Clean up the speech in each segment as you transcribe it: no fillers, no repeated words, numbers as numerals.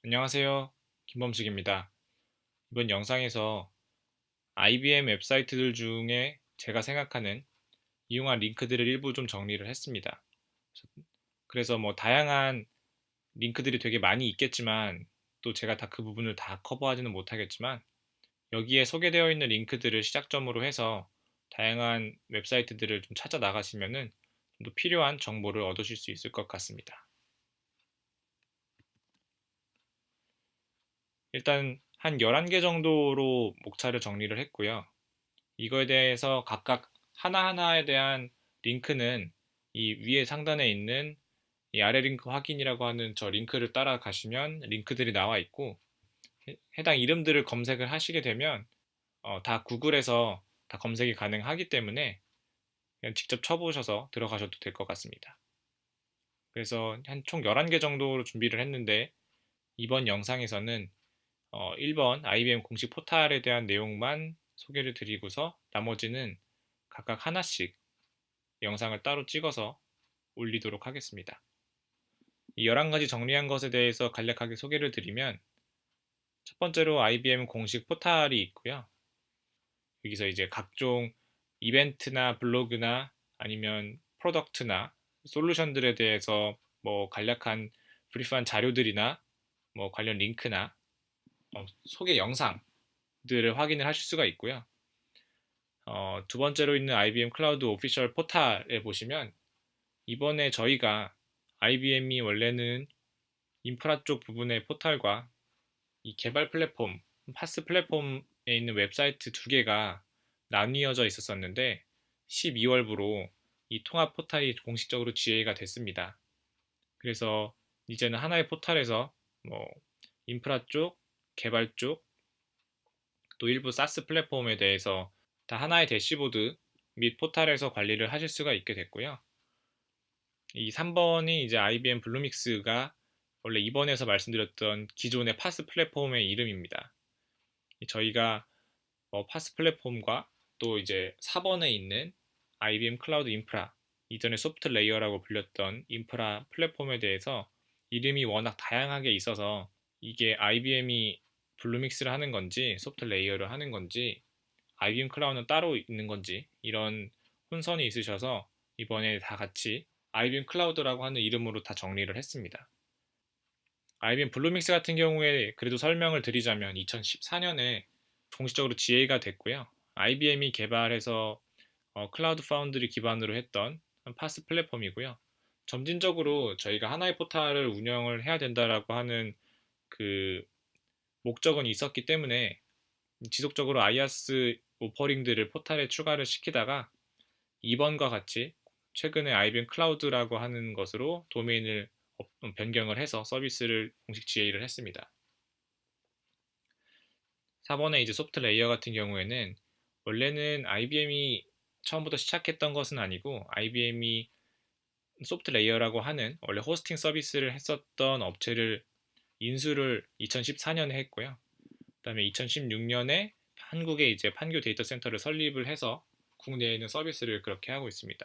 안녕하세요. 김범식입니다. 이번 영상에서 IBM 웹사이트들 중에 제가 생각하는 이용한 링크들을 일부 좀 정리를 했습니다. 그래서 뭐 다양한 링크들이 되게 많이 있겠지만 또 제가 다 그 부분을 다 커버하지는 못하겠지만 여기에 소개되어 있는 링크들을 시작점으로 해서 다양한 웹사이트들을 좀 찾아 나가시면은 좀 더 필요한 정보를 얻으실 수 있을 것 같습니다. 일단 한 11개 정도로 목차를 정리를 했고요. 이거에 대해서 각각 하나하나에 대한 링크는 이 위에 상단에 있는 이 아래 링크 확인이라고 하는 저 링크를 따라가시면 링크들이 나와 있고 해당 이름들을 검색을 하시게 되면 다 구글에서 다 검색이 가능하기 때문에 그냥 직접 쳐보셔서 들어가셔도 될 것 같습니다. 그래서 한 총 11개 정도로 준비를 했는데 이번 영상에서는 1번 IBM 공식 포탈에 대한 내용만 소개를 드리고서 나머지는 각각 하나씩 영상을 따로 찍어서 올리도록 하겠습니다. 이 11가지 정리한 것에 대해서 간략하게 소개를 드리면 첫 번째로 IBM 공식 포탈이 있고요. 여기서 이제 각종 이벤트나 블로그나 아니면 프로덕트나 솔루션들에 대해서 뭐 간략한 브리프한 자료들이나 뭐 관련 링크나 소개 영상들을 확인을 하실 수가 있고요. 두 번째로 있는 IBM 클라우드 오피셜 포탈에 보시면 이번에 저희가 IBM이 원래는 인프라 쪽 부분의 포탈과 이 개발 플랫폼, 파스 플랫폼에 있는 웹사이트 두 개가 나뉘어져 있었었는데 12월부로 이 통합 포탈이 공식적으로 GA가 됐습니다. 그래서 이제는 하나의 포탈에서 뭐 인프라 쪽, 개발 쪽, 또 일부 사스 플랫폼에 대해서 다 하나의 대시보드 및 포탈에서 관리를 하실 수가 있게 됐고요. 이 3번이 이제 IBM 블루믹스가 원래 2번에서 말씀드렸던 기존의 파스 플랫폼의 이름입니다. 저희가 파스 플랫폼과 또 이제 4번에 있는 IBM 클라우드 인프라, 이전에 소프트 레이어라고 불렸던 인프라 플랫폼에 대해서 이름이 워낙 다양하게 있어서 이게 IBM이 블루믹스를 하는 건지 소프트 레이어를 하는 건지 IBM 클라우드는 따로 있는 건지 이런 혼선이 있으셔서 이번에 다 같이 IBM 클라우드라고 하는 이름으로 다 정리를 했습니다. IBM 블루믹스 같은 경우에 그래도 설명을 드리자면 2014년에 공식적으로 GA가 됐고요. IBM이 개발해서 클라우드 파운드리 기반으로 했던 파스 플랫폼이고요. 점진적으로 저희가 하나의 포탈을 운영을 해야 된다라고 하는 그 목적은 있었기 때문에 지속적으로 IaaS 오퍼링들을 포탈에 추가를 시키다가 이번과 같이 최근에 IBM 클라우드라고 하는 것으로 도메인을 변경을 해서 서비스를 공식 GA를 했습니다. 4번에 이제 소프트 레이어 같은 경우에는 원래는 IBM이 처음부터 시작했던 것은 아니고 IBM이 소프트 레이어라고 하는 원래 호스팅 서비스를 했었던 업체를 인수를 2014년에 했고요. 그다음에 2016년에 한국에 이제 판교 데이터 센터를 설립을 해서 국내에 있는 서비스를 그렇게 하고 있습니다.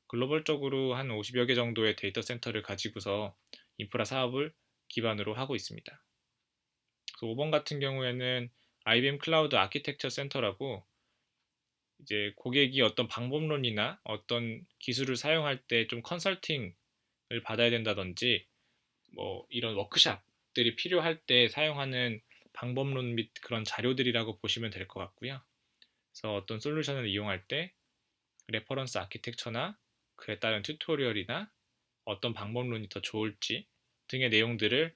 글로벌적으로 한 50여 개 정도의 데이터 센터를 가지고서 인프라 사업을 기반으로 하고 있습니다. 그래서 5번 같은 경우에는 IBM 클라우드 아키텍처 센터라고 이제 고객이 어떤 방법론이나 어떤 기술을 사용할 때 좀 컨설팅을 받아야 된다든지 뭐 이런 워크샵들이 필요할 때 사용하는 방법론 및 그런 자료들이라고 보시면 될 것 같고요. 그래서 어떤 솔루션을 이용할 때 레퍼런스 아키텍처나 그에 따른 튜토리얼이나 어떤 방법론이 더 좋을지 등의 내용들을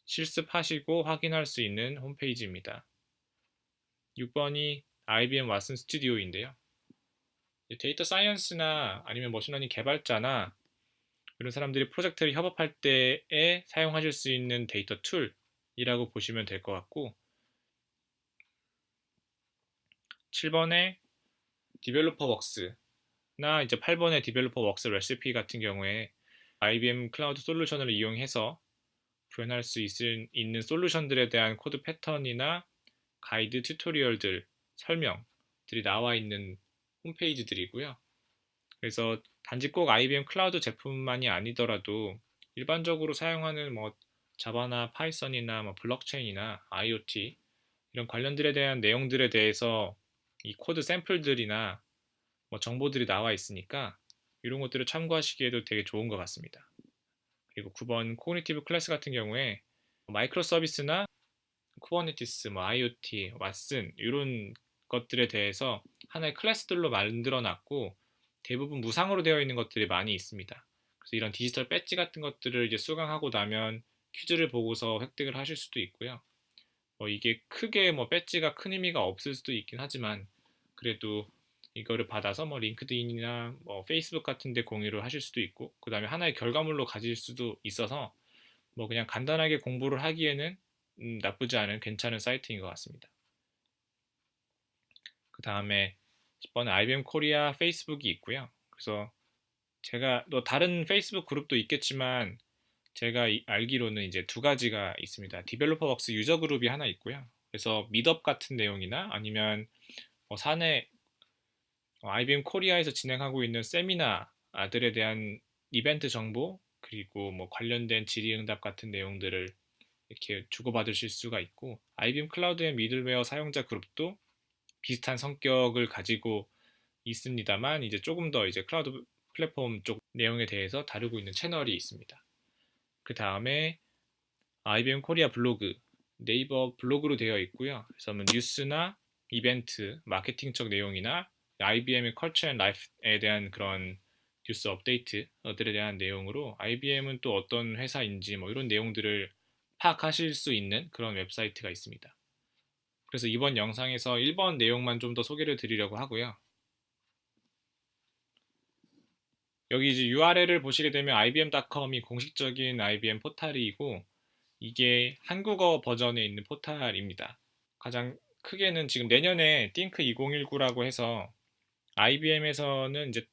실습하시고 확인할 수 있는 홈페이지입니다. 6번이 IBM 왓슨 스튜디오인데요. 데이터 사이언스나 아니면 머신러닝 개발자나 이런 사람들이 프로젝트를 협업할 때에 사용하실 수 있는 데이터 툴이라고 보시면 될 것 같고 7번에 디벨로퍼 웍스나 이제 8번의 디벨로퍼 웍스 레시피 같은 경우에 IBM 클라우드 솔루션을 이용해서 구현할 수 있는 솔루션들에 대한 코드 패턴이나 가이드 튜토리얼들, 설명들이 나와 있는 홈페이지들이고요. 그래서 단지 꼭 IBM 클라우드 제품만이 아니더라도 일반적으로 사용하는 뭐 자바나 파이썬이나 뭐 블록체인이나 IoT 이런 관련들에 대한 내용들에 대해서 이 코드 샘플들이나 뭐 정보들이 나와 있으니까 이런 것들을 참고하시기에도 되게 좋은 것 같습니다. 그리고 9번 코그니티브 클래스 같은 경우에 마이크로 서비스나 쿠버네티스, 뭐 IoT, 왓슨 이런 것들에 대해서 하나의 클래스들로 만들어 놨고 대부분 무상으로 되어 있는 것들이 많이 있습니다. 그래서 이런 디지털 배지 같은 것들을 이제 수강하고 나면 퀴즈를 보고서 획득을 하실 수도 있고요. 이게 크게 뭐 배지가 큰 의미가 없을 수도 있긴 하지만 그래도 이거를 받아서 뭐 링크드인이나 뭐 페이스북 같은 데 공유를 하실 수도 있고 그다음에 하나의 결과물로 가질 수도 있어서 뭐 그냥 간단하게 공부를 하기에는 나쁘지 않은 괜찮은 사이트인 것 같습니다. 그 다음에 10번은 IBM 코리아 페이스북이 있고요. 그래서 제가 또 다른 페이스북 그룹도 있겠지만 제가 알기로는 이제 두 가지가 있습니다. 디벨로퍼 웍스 유저 그룹이 하나 있고요. 그래서 미덥 같은 내용이나 아니면 사내 IBM 코리아에서 진행하고 있는 세미나들에 대한 이벤트 정보 그리고 뭐 관련된 질의응답 같은 내용들을 이렇게 주고받으실 수가 있고 IBM 클라우드 앤 미들웨어 사용자 그룹도 비슷한 성격을 가지고 있습니다만 이제 조금 더 이제 클라우드 플랫폼 쪽 내용에 대해서 다루고 있는 채널이 있습니다. 그 다음에 IBM 코리아 블로그 네이버 블로그로 되어 있고요. 그래서 뭐 뉴스나 이벤트, 마케팅적 내용이나 IBM의 컬처 앤 라이프에 대한 그런 뉴스 업데이트들에 대한 내용으로 IBM은 또 어떤 회사인지 뭐 이런 내용들을 파악하실 수 있는 그런 웹사이트가 있습니다. 그래서 이번 영상에서 1번 내용만 좀 더 소개를 드리려고 하고요. 여기 이제 URL을 보시게 되면 ibm.com이 공식적인 IBM 포탈이고 이게 한국어 버전에 있는 포탈입니다. 가장 크게는 지금 내년에 띵크 2019라고 해서 IBM에서는 이제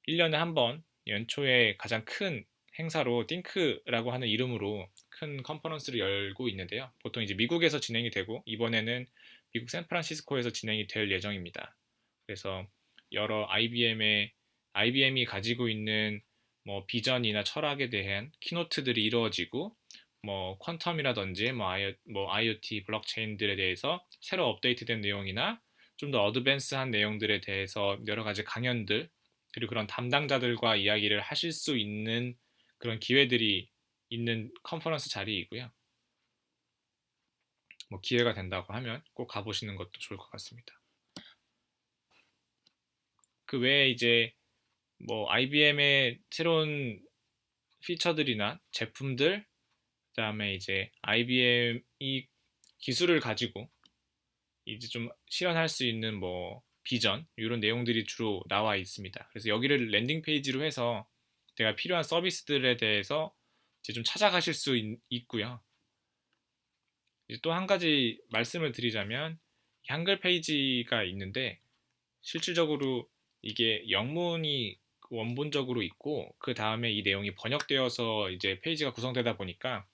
1년에 한 번 연초에 가장 큰 행사로 띵크라고 하는 이름으로 큰 컨퍼런스를 열고 있는데요. 보통 이제 미국에서 진행이 되고 이번에는 미국 샌프란시스코에서 진행이 될 예정입니다. 그래서 여러 IBM이 가지고 있는 뭐 비전이나 철학에 대한 키노트들이 이루어지고 뭐 퀀텀이라든지 뭐 IoT 블록체인들에 대해서 새로 업데이트된 내용이나 좀 더 어드밴스한 내용들에 대해서 여러 가지 강연들 그리고 그런 담당자들과 이야기를 하실 수 있는 그런 기회들이 있는 컨퍼런스 자리이고요. 뭐 기회가 된다고 하면 꼭 가보시는 것도 좋을 것 같습니다. 그 외에 이제 뭐 IBM의 새로운 피처들이나 제품들, 그다음에 이제 IBM이 기술을 가지고 이제 좀 실현할 수 있는 뭐 비전 이런 내용들이 주로 나와 있습니다. 그래서 여기를 랜딩 페이지로 해서 내가 필요한 서비스들에 대해서 이제 좀 찾아가실 수 있고요. 이제 또 한 가지 말씀을 드리자면 한글 페이지가 있는데 실질적으로 이게 영문이 원본적으로 있고 그 다음에 이 내용이 번역되어서 이제 페이지가 구성되다 보니까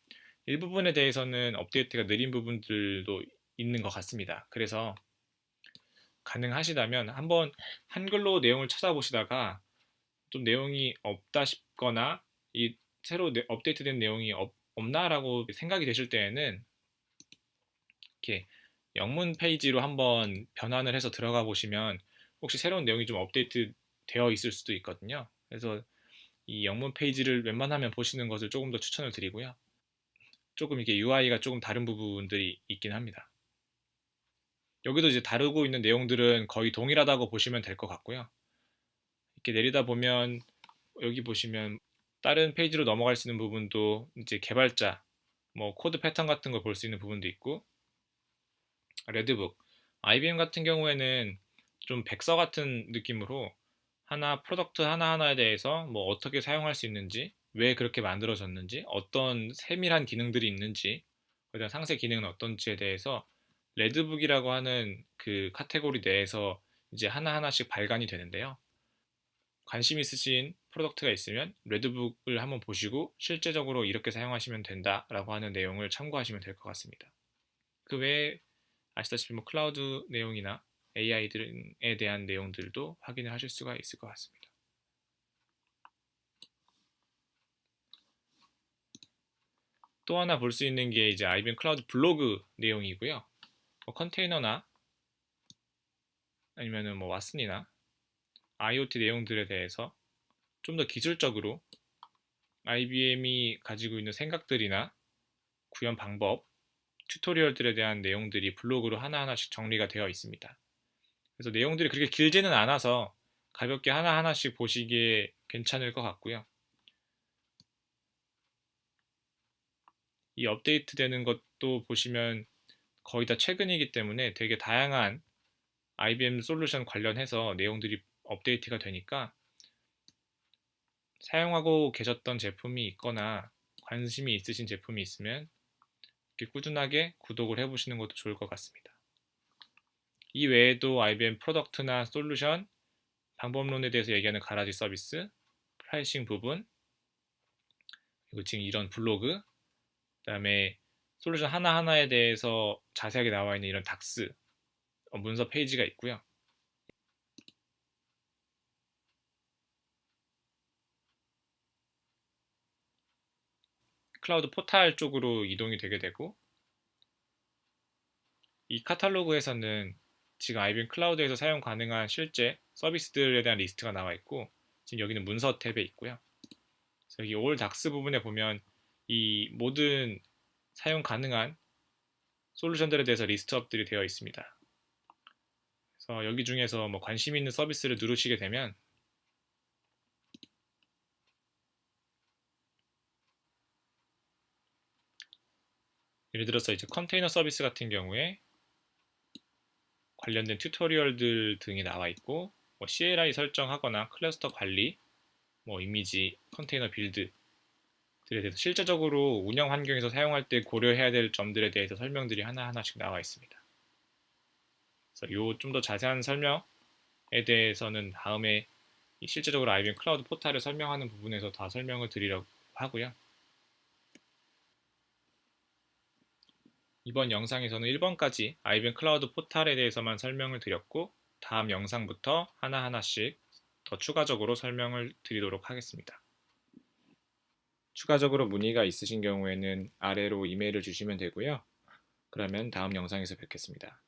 일부분에 대해서는 업데이트가 느린 부분들도 있는 것 같습니다. 그래서 가능하시다면 한번 한글로 내용을 찾아보시다가 좀 내용이 없다 싶거나 이 새로 업데이트된 내용이 없나라고 생각이 되실 때에는 이렇게 영문 페이지로 한번 변환을 해서 들어가 보시면 혹시 새로운 내용이 좀 업데이트 되어 있을 수도 있거든요. 그래서 이 영문 페이지를 웬만하면 보시는 것을 조금 더 추천을 드리고요. 조금 이게 UI가 조금 다른 부분들이 있긴 합니다. 여기도 이제 다루고 있는 내용들은 거의 동일하다고 보시면 될 것 같고요. 이렇게 내리다 보면 여기 보시면 다른 페이지로 넘어갈 수 있는 부분도 이제 개발자, 뭐 코드 패턴 같은 걸 볼 수 있는 부분도 있고 레드북, IBM 같은 경우에는 좀 백서 같은 느낌으로 프로덕트 하나하나에 대해서 뭐 어떻게 사용할 수 있는지, 왜 그렇게 만들어졌는지, 어떤 세밀한 기능들이 있는지, 그다음 상세 기능은 어떤지에 대해서 레드북이라고 하는 그 카테고리 내에서 이제 하나하나씩 발간이 되는데요. 관심 있으신 프로덕트가 있으면 레드북을 한번 보시고 실제적으로 이렇게 사용하시면 된다라고 하는 내용을 참고하시면 될 것 같습니다. 그 외에 아시다시피 뭐 클라우드 내용이나 AI들에 대한 내용들도 확인을 하실 수가 있을 것 같습니다. 또 하나 볼 수 있는 게 이제 IBM 클라우드 블로그 내용이고요. 뭐 컨테이너나 아니면은 뭐 왓슨이나 IoT 내용들에 대해서 좀 더 기술적으로 IBM이 가지고 있는 생각들이나 구현 방법, 튜토리얼들에 대한 내용들이 블로그로 하나하나씩 정리가 되어 있습니다. 그래서 내용들이 그렇게 길지는 않아서 가볍게 하나하나씩 보시기에 괜찮을 것 같고요. 이 업데이트 되는 것도 보시면 거의 다 최근이기 때문에 되게 다양한 IBM 솔루션 관련해서 내용들이 업데이트가 되니까 사용하고 계셨던 제품이 있거나 관심이 있으신 제품이 있으면 이렇게 꾸준하게 구독을 해보시는 것도 좋을 것 같습니다. 이 외에도 IBM 프로덕트나 솔루션, 방법론에 대해서 얘기하는 가라지 서비스, 프라이싱 부분, 그리고 지금 이런 블로그, 그다음에 솔루션 하나하나에 대해서 자세하게 나와 있는 이런 닥스, 문서 페이지가 있고요. 클라우드 포탈 쪽으로 이동이 되게 되고, 이 카탈로그에서는 지금 IBM 클라우드에서 사용 가능한 실제 서비스들에 대한 리스트가 나와 있고, 지금 여기는 문서 탭에 있고요. 그래서 여기 올 닥스 부분에 보면 이 모든 사용 가능한 솔루션들에 대해서 리스트업들이 되어 있습니다. 그래서 여기 중에서 뭐 관심 있는 서비스를 누르시게 되면 예를 들어서 이제 컨테이너 서비스 같은 경우에 관련된 튜토리얼들 등이 나와 있고, 뭐 CLI 설정하거나 클러스터 관리, 뭐 이미지, 컨테이너 빌드들에 대해서 실제적으로 운영 환경에서 사용할 때 고려해야 될 점들에 대해서 설명들이 하나하나씩 나와 있습니다. 그래서 요 좀 더 자세한 설명에 대해서는 다음에 실제적으로 IBM 클라우드 포탈을 설명하는 부분에서 다 설명을 드리려고 하고요. 이번 영상에서는 1번까지 IBM 클라우드 포탈에 대해서만 설명을 드렸고, 다음 영상부터 하나하나씩 더 추가적으로 설명을 드리도록 하겠습니다. 추가적으로 문의가 있으신 경우에는 아래로 이메일을 주시면 되고요. 그러면 다음 영상에서 뵙겠습니다.